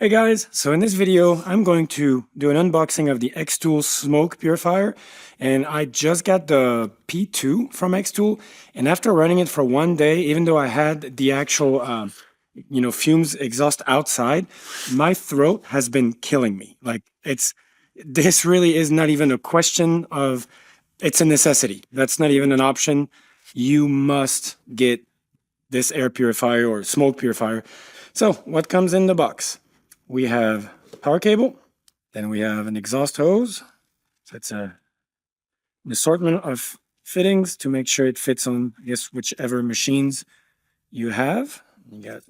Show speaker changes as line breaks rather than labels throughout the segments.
Hey guys, so in this video I'm going to do an unboxing of the xTool Smoke Purifier, and I just got the P2 from xTool, and after running it for one day, even though I had the actual fumes exhaust outside, my throat has been killing me. Like this really is not even a question of, it's a necessity. That's not even an option. You must get this air purifier or smoke purifier. So what comes in the box? We have power cable, then we have an exhaust hose. So it's an assortment of fittings to make sure it fits on, I guess, whichever machines you have. You got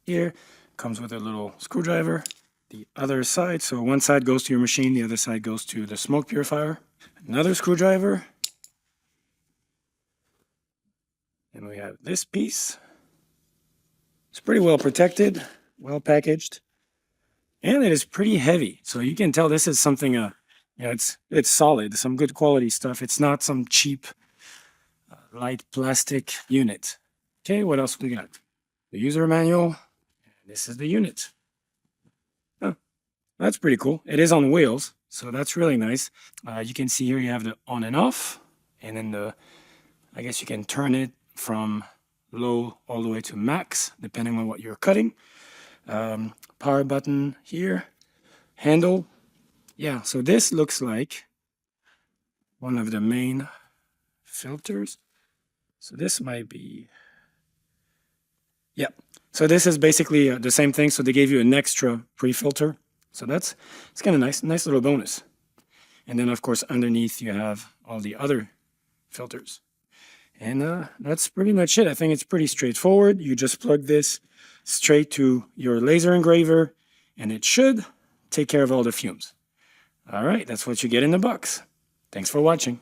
here, comes with a little screwdriver. The other side, so one side goes to your machine, the other side goes to the smoke purifier. Another screwdriver. And we have this piece. It's pretty well protected, well packaged, and it is pretty heavy. So you can tell this is something, it's solid, some good quality stuff. It's not some cheap, light plastic unit. Okay, what else we got? The user manual. This is the unit. Oh, that's pretty cool. It is on wheels, so that's really nice. You can see here you have the on and off, and then I guess you can turn it from low all the way to max, depending on what you're cutting. Power button here, handle. Yeah, so this looks like one of the main filters. So this might be, yeah. So this is basically the same thing. So they gave you an extra pre-filter. So it's kind of nice little bonus. And then of course underneath you have all the other filters. And that's pretty much it. I think it's pretty straightforward. You just plug this straight to your laser engraver, and it should take care of all the fumes. All right, that's what you get in the box. Thanks for watching.